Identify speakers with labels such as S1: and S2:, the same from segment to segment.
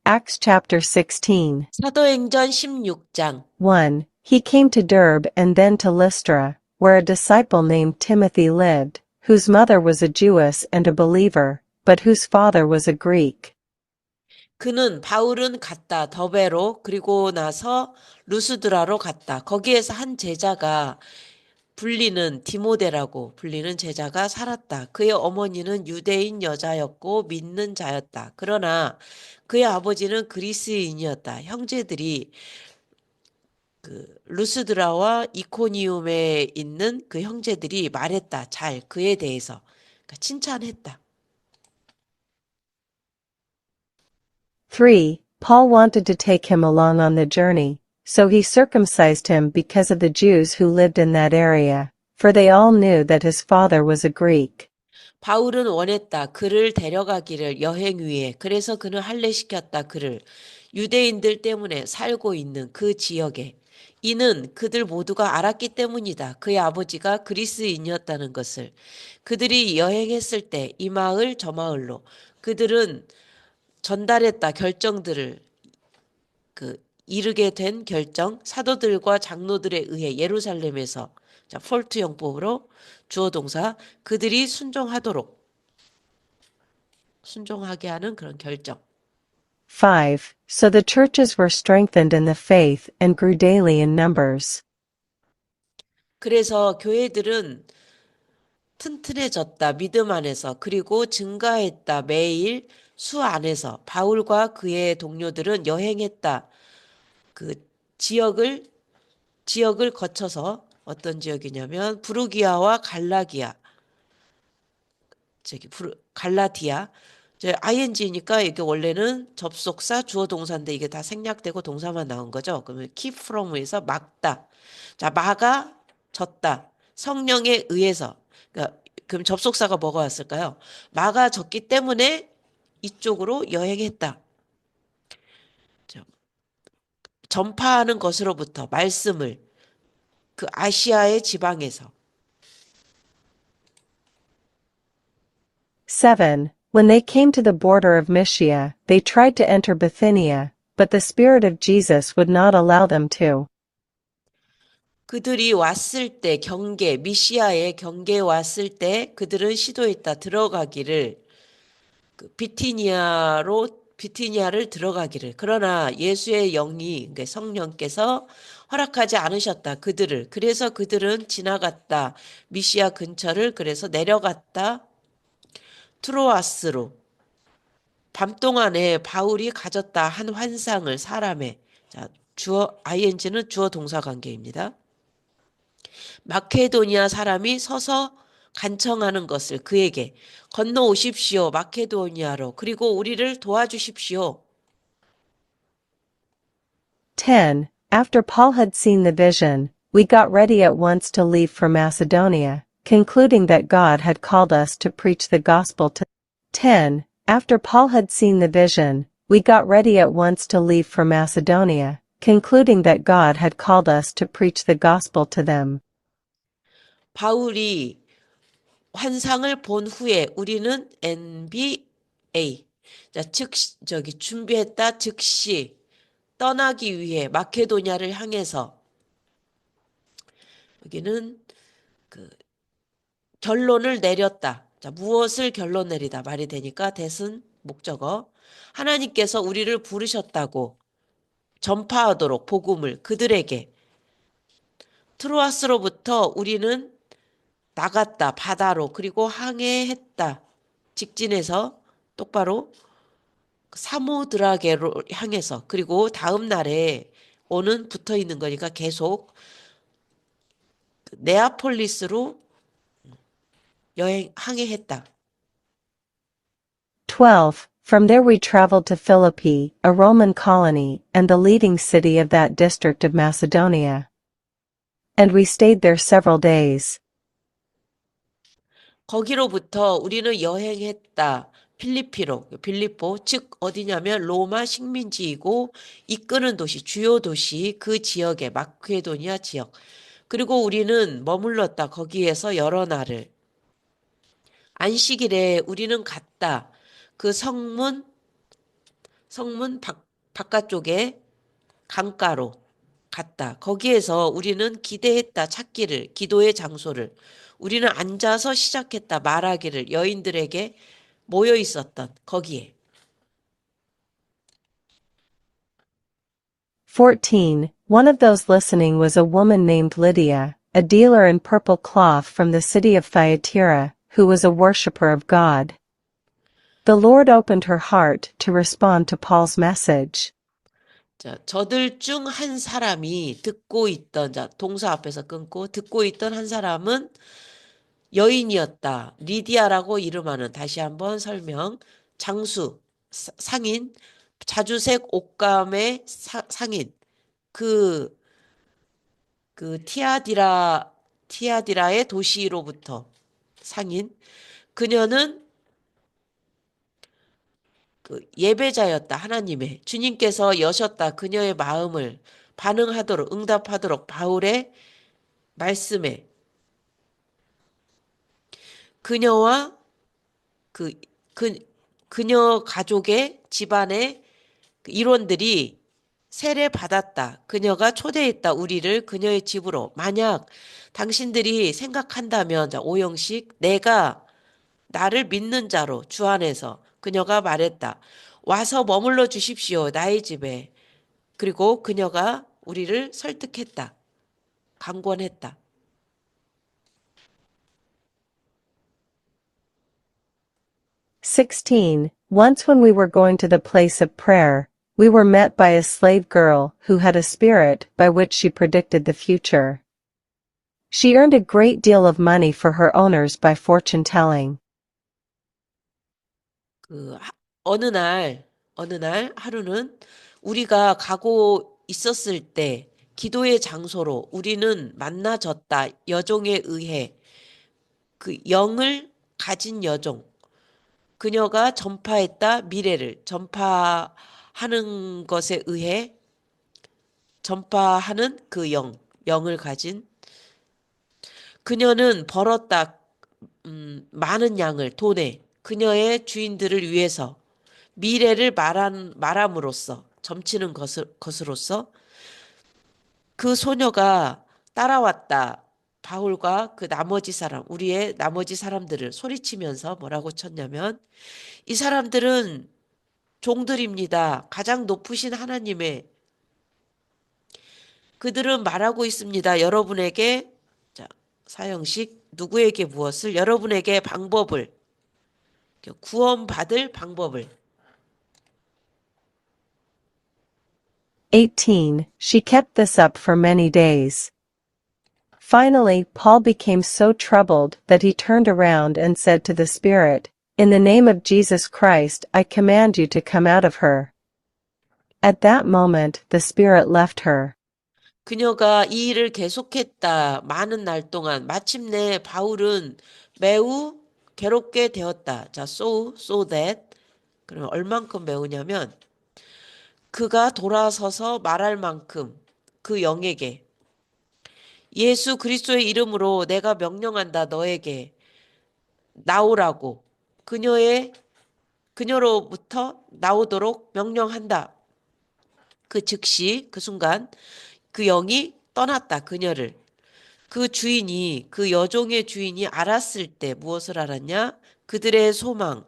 S1: Acts chapter 16.
S2: 사도행전 16장.
S1: 1. He came to Derbe and then to Lystra, where a disciple named Timothy lived, whose mother was a Jewess and a believer, but whose father was a Greek.
S2: 그는 바울은 갔다 더베로 그리고 나서 루스드라로 갔다. 거기에서 한 제자가 불리는 디모데라고 불리는 제자가 살았다. 그의 어머니는 유대인 여자였고 믿는 자였다. 그러나 그의 아버지는 그리스인이었다. 형제들이 루스드라와 이코니움에 있는 그 형제들이 말했다. 잘 그에 대해서 그러니까 칭찬했다.
S1: 3. Paul wanted to take him along on the journey, so he circumcised him because of the Jews who lived in that area, for they all knew that his father was a Greek.
S2: 바울은 원했다. 그를 데려가기를 여행 위에. 그래서 그는 할례시켰다. 그를 유대인들 때문에 살고 있는 그 지역에. 이는 그들 모두가 알았기 때문이다. 그의 아버지가 그리스인이었다는 것을. 그들이 여행했을 때 이 마을 저 마을로 그들은 전달했다. 결정들을 이르게 된 결정, 사도들과 장로들에 의해 예루살렘에서 폴트 용법으로 주어 동사 그들이 순종하게 하는 그런 결정.
S1: 5. So the churches were strengthened in the faith and grew daily in numbers.
S2: 그래서 교회들은 튼튼해졌다. 믿음 안에서. 그리고 증가했다. 매일 수 안에서. 바울과 그의 동료들은 여행했다. 그 지역을 거쳐서 어떤 지역이냐면 부르기아와 갈라디아. ing니까 이게 원래는 접속사 주어 동사인데 이게 다 생략되고 동사만 나온 거죠. 그러면 keep from에서 막다. 자, 막아졌다. 성령에 의해서. 그러니까 그럼 접속사가 뭐가 왔을까요? 막아졌기 때문에 이쪽으로 여행했다. 전파하는 것으로부터 말씀을 그 아시아의 지방에서.
S1: 7. When they came to the border of Mysia, they tried to enter Bithynia, but the Spirit of Jesus would not allow them to.
S2: 그들이 왔을 때 미시아의 경계에 왔을 때 그들은 시도했다. 들어가기를 비티니아를 들어가기를. 그러나 예수의 영이 그러니까 성령께서 허락하지 않으셨다. 그들을. 그래서 그들은 지나갔다. 미시아 근처를 그래서 내려갔다. 트로아스로. 밤 동안에 바울이 가졌다 한 환상을 사람의 ing는 주어 동사 관계입니다. 마케도니아 사람이 서서 간청하는 것을 그에게 건너오십시오. 마케도니아로. 그리고 우리를 도와주십시오.
S1: 10. After Paul had seen the vision, we got ready at once to leave for Macedonia, concluding that God had called us to preach the gospel to 10. After Paul had seen the vision, we got ready at once to leave for Macedonia, concluding that God had called us to preach the gospel to them.
S2: 바울이 환상을 본 후에 우리는 NBA 준비했다 즉시 떠나기 위해 마케도니아를 향해서 여기는 결론을 내렸다. 무엇을 결론 내리다 말이 되니까 대신 목적어. 하나님께서 우리를 부르셨다고 전파하도록 복음을 그들에게. 트로아스로부터 우리는 나갔다. 바다로. 그리고 항해했다. 직진해서 똑바로 사모드라게로 향해서. 그리고 다음 날에 오는 붙어 있는 거니까 계속 네아폴리스로 항해했다.
S1: 12. From there we traveled to Philippi, a Roman colony, and the leading city of that district of Macedonia. And we stayed there several days.
S2: 거기로부터 우리는 여행했다. 빌립보, 즉 어디냐면 로마 식민지이고 이끄는 도시, 주요 도시, 그 지역의 마케도니아 지역. 그리고 우리는 머물렀다. 거기에서 여러 날을. 안식일에 우리는 갔다. 그 성문 바깥쪽에 강가로 갔다. 거기에서 우리는 기대했다. 찾기를, 기도의 장소를. 우리는 앉아서 시작했다. 말하기를 여인들에게 모여 있었던 거기에.
S1: 14. One of those listening was a woman named Lydia, a dealer in purple cloth from the city of Thyatira, who was a worshipper of God. The Lord opened her heart to respond to Paul's message.
S2: 자, 저들 중 한 사람이 듣고 있던, 자, 동사 앞에서 끊고 듣고 있던 한 사람은 여인이었다. 리디아라고 이름하는, 다시 한번 설명. 장수, 상인, 자주색 옷감의 상인. 그, 티아디라의 도시로부터 상인. 그녀는 그 예배자였다. 하나님의. 주님께서 여셨다. 그녀의 마음을 반응하도록, 응답하도록 바울의 말씀에 그녀와 그, 그, 그녀 가족의 집안의 그 일원들이 세례 받았다. 그녀가 초대했다. 우리를 그녀의 집으로. 만약 당신들이 생각한다면, 자, 오형식, 내가 나를 믿는 자로 주 안에서 그녀가 말했다. 와서 머물러 주십시오. 나의 집에. 그리고 그녀가 우리를 설득했다. 강권했다.
S1: 16. Once when we were going to the place of prayer, we were met by a slave girl who had a spirit by which she predicted the future. She earned a great deal of money for her owners by fortune telling.
S2: 어느 날 하루는 우리가 가고 있었을 때 기도의 장소로 우리는 만나졌다. 여종에 의해 그 영을 가진 여종. 그녀가 전파했다. 미래를 전파하는 것에 의해 전파하는 그 영을 가진 그녀는 벌었다. 많은 양을 돈에 그녀의 주인들을 위해서 미래를 말함으로써 점치는 것으로서 그 소녀가 따라왔다. 바울과 그 나머지 사람, 우리의 나머지 사람들을 소리치면서 뭐라고 쳤냐면 이 사람들은 종들입니다. 가장 높으신 하나님의 그들은 말하고 있습니다. 여러분에게 자, 사형식 누구에게 무엇을 여러분에게 방법을 구원받을 방법을
S1: 18. She kept this up for many days. Finally, Paul became so troubled that he turned around and said to the Spirit, "In the name of Jesus Christ, I command you to come out of her." At that moment, the Spirit left her.
S2: 그녀가 이 일을 계속했다. 많은 날 동안 마침내 바울은 매우 괴롭게 되었다. 자, so that 그러면 얼만큼 매우냐면 그가 돌아서서 말할 만큼 그 영에게 예수 그리스도의 이름으로 내가 명령한다. 너에게 나오라고 그녀로부터 나오도록 명령한다. 그 즉시 그 순간 그 영이 떠났다. 그녀를. 그 여종의 주인이 알았을 때 무엇을 알았냐? 그들의 소망.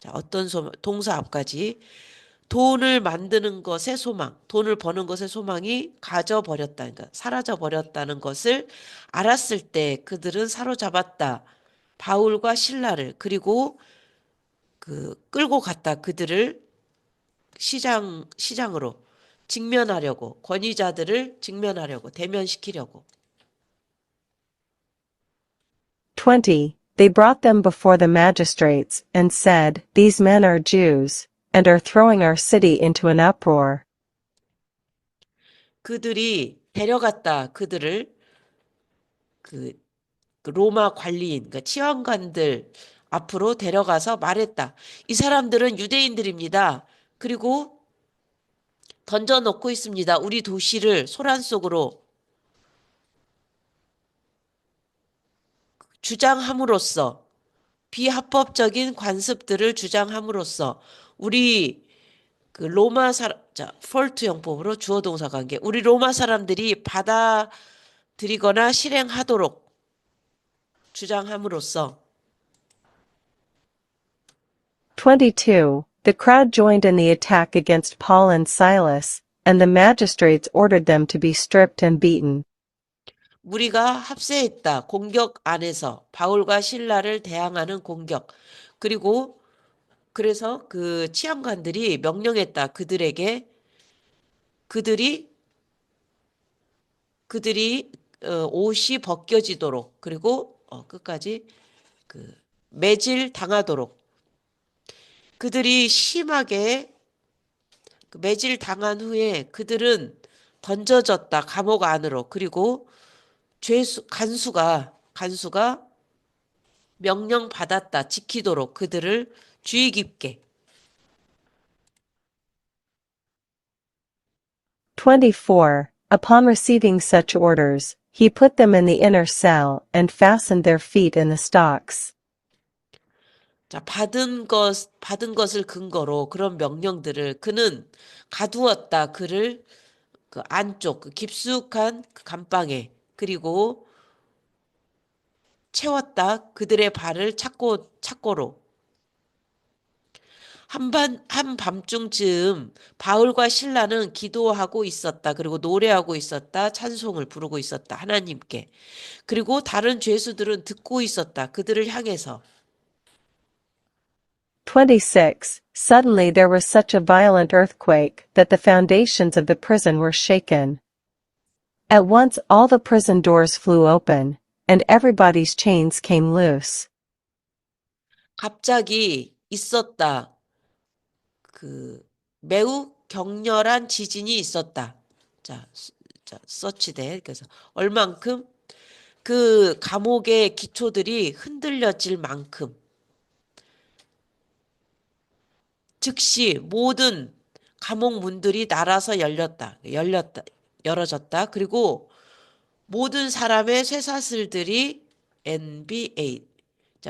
S2: 자, 어떤 소망? 동사 앞까지. 돈을 만드는 것의 소망, 돈을 버는 것의 소망이 가져버렸다. 그러니까 사라져버렸다는 것을 알았을 때 그들은 사로잡았다. 바울과 신라를 그리고 끌고 갔다. 그들을 시장으로 직면하려고 권위자들을 직면하려고 대면시키려고.
S1: 20. They brought them before the magistrates and said, "These men are Jews, and are throwing our city into an uproar."
S2: 그들이 데려갔다. 그들을 그 로마 관리인, 그러니까 치안관들 앞으로 데려가서 말했다. 이 사람들은 유대인들입니다. 그리고 던져놓고 있습니다. 우리 도시를 소란 속으로 주장함으로써 비합법적인 관습들을 주장함으로써 우리 그 로마 사람, 자, 폴트 용법으로 주어 동사 관계. 우리 로마 사람들이 받아들이거나 실행하도록 주장함으로써
S1: 22. The crowd joined in the attack against Paul and Silas, and the magistrates ordered them to be stripped and beaten.
S2: 무리가 합세했다. 공격 안에서 바울과 신라를 대항하는 공격. 그리고 그래서 그 치안관들이 명령했다. 그들이 옷이 벗겨지도록 그리고 끝까지 그 매질 당하도록 그들이 심하게 매질 당한 후에 그들은 던져졌다. 감옥 안으로. 그리고 간수가 명령 받았다. 지키도록 그들을 주의 깊게.
S1: 24. Upon receiving such orders, he put them in the inner cell and fastened their feet in the stocks.
S2: 자, 받은 것을 근거로 그런 명령들을 그는 가두었다. 그를 그 안쪽, 그 깊숙한 그 감방에 그리고 채웠다. 그들의 발을 착고로. 한밤중쯤 바울과 신라는 기도하고 있었다. 그리고 노래하고 있었다. 찬송을 부르고 있었다. 하나님께. 그리고 다른 죄수들은 듣고 있었다. 그들을 향해서.
S1: 26. Suddenly there was such a violent earthquake that the foundations of the prison were shaken. At once all the prison doors flew open, and everybody's chains came loose.
S2: 갑자기 있었다. 매우 격렬한 지진이 있었다. 자, 서치돼. 그래서 얼만큼 그 감옥의 기초들이 흔들려질 만큼 즉시 모든 감옥 문들이 날아서 열어졌다. 그리고 모든 사람의 쇠사슬들이 NBA,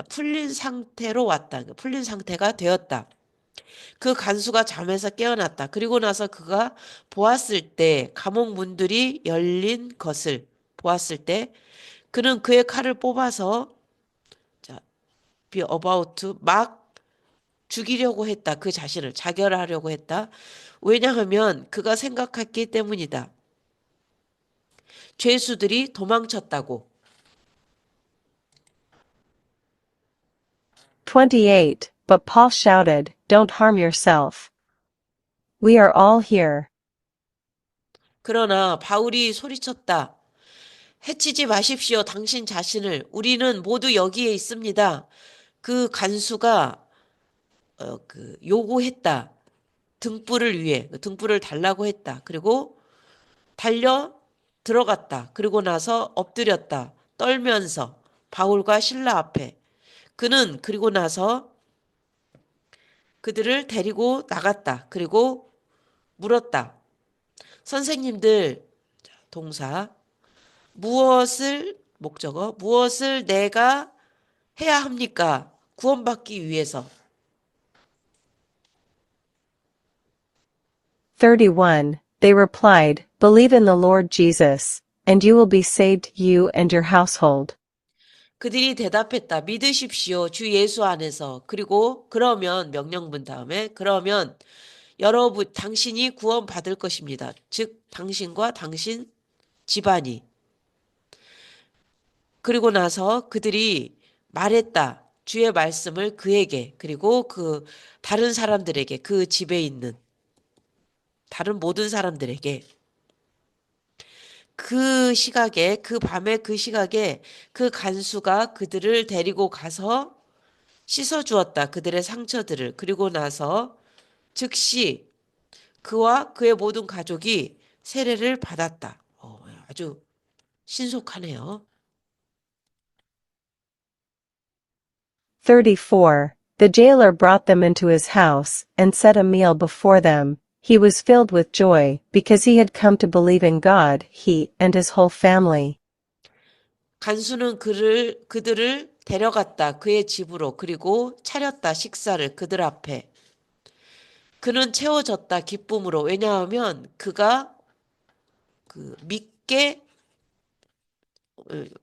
S2: 풀린 상태로 왔다. 풀린 상태가 되었다. 그 간수가 잠에서 깨어났다. 그리고 나서 그가 보았을 때 감옥 문들이 열린 것을 보았을 때 그는 그의 칼을 뽑아서 be about to 막 죽이려고 했다. 그 자신을 자결하려고 했다. 왜냐하면 그가 생각했기 때문이다. 죄수들이 도망쳤다고.
S1: 28. But Paul shouted, "Don't harm yourself. We are all here."
S2: 그러나 바울이 소리쳤다. 해치지 마십시오. 당신 자신을. 우리는 모두 여기에 있습니다. 그 간수가 요구했다. 등불을 위해 등불을 달라고 했다. 그리고 달려 들어갔다. 그리고 나서 엎드렸다. 떨면서 바울과 신라 앞에 그는 그리고 나서 그들을 데리고 나갔다. 그리고 물었다. 선생님들 동사 무엇을 내가 해야 합니까? 구원받기 위해서.
S1: 31. They replied, "Believe in the Lord Jesus, and you will be saved, you and your household."
S2: 그들이 대답했다. 믿으십시오. 주 예수 안에서. 그리고 그러면 명령문 다음에 그러면 당신이 구원받을 것입니다. 즉 당신과 당신 집안이. 그리고 나서 그들이 말했다. 주의 말씀을 그에게 그리고 그 다른 사람들에게 그 집에 있는 다른 모든 사람들에게 그 시각에 그 간수가 그들을 데리고 가서 씻어 주었다. 그들의 상처들을. 그리고 나서 즉시 그와 그의 모든 가족이 세례를 받았다. 아주 신속하네요.
S1: 34. The jailer brought them into his house and set a meal before them. He was filled with joy because he had come to believe in God, he and his whole family.
S2: 간수는 그들을 데려갔다. 그의 집으로. 그리고 차렸다. 식사를 그들 앞에. 그는 채워졌다 기쁨으로. 왜냐하면 그가 믿게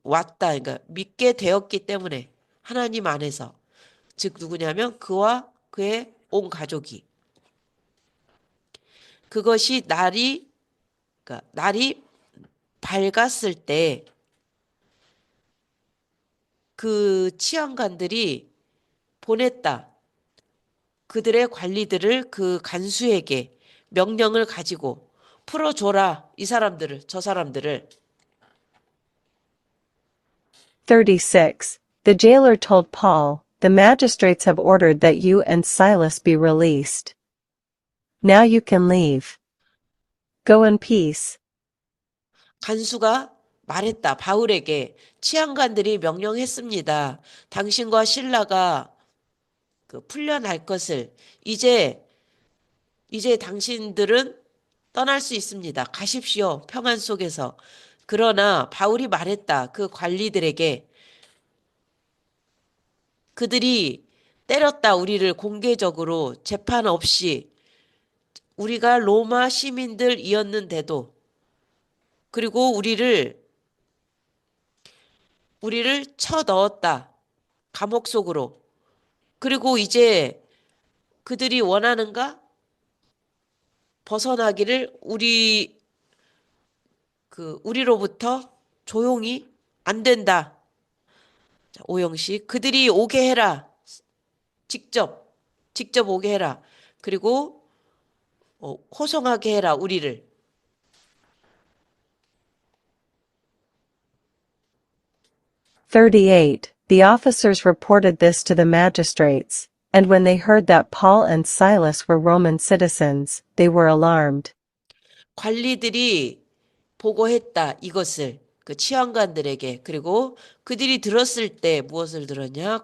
S2: 왔다. 그러니까 믿게 되었기 때문에 하나님 안에서. 즉 누구냐면 그와 그의 온 가족이. 그것이 그러니까 날이 밝았을 때 그 치안관들이 보냈다. 그들의 관리들을 그 간수에게 명령을 가지고 풀어줘라. 이 사람들을, 저 사람들을.
S1: 36. The jailer told Paul, "The magistrates have ordered that you and Silas be released. Now you can leave. Go in peace."
S2: 간수가 말했다. 바울에게 치안관들이 명령했습니다. 당신과 신라가 풀려날 것을 이제 당신들은 떠날 수 있습니다. 가십시오. 평안 속에서. 그러나 바울이 말했다. 그 관리들에게 그들이 때렸다. 우리를 공개적으로 재판 없이 우리가 로마 시민들이었는데도 그리고 우리를 쳐 넣었다. 감옥 속으로. 그리고 이제 그들이 원하는가? 벗어나기를 우리로부터 조용히 안 된다. 자, 오영식 그들이 오게 해라. 직접 오게 해라. 그리고 호송하게 해라 우리를.
S1: 38. The officers reported this to the magistrates, and when they heard that Paul and Silas were Roman citizens, they were alarmed.
S2: 관리들이 보고했다 이것을 그 치안관들에게. 그리고 그들이 들었을 때 무엇을 들었냐?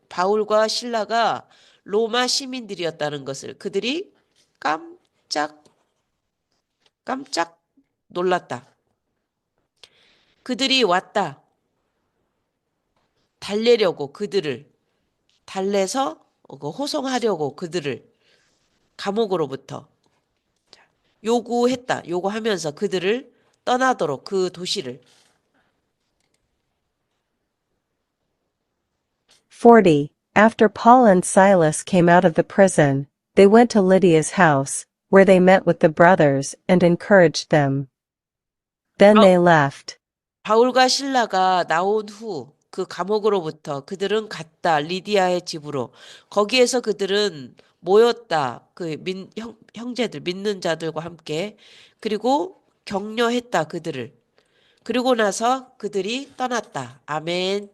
S2: 바울과 신라가 로마 시민들이었다는 것을 그들이 깜짝 놀랐다. 그들이 왔다. 달래려고 그들을 달래서 호송하려고 그들을 감옥으로부터 요구하면서 그들을 떠나도록 그 도시를.
S1: 40. After Paul and Silas came out of the prison, they went to Lydia's house, where they met with the brothers and encouraged them. Then they left.
S2: 바울과 신라가 나온 후 그 감옥으로부터 그들은 갔다 리디아의 집으로. 거기에서 그들은 모였다. 형제들 믿는 자들과 함께. 그리고 격려했다 그들을. 그리고 나서 그들이 떠났다. 아멘.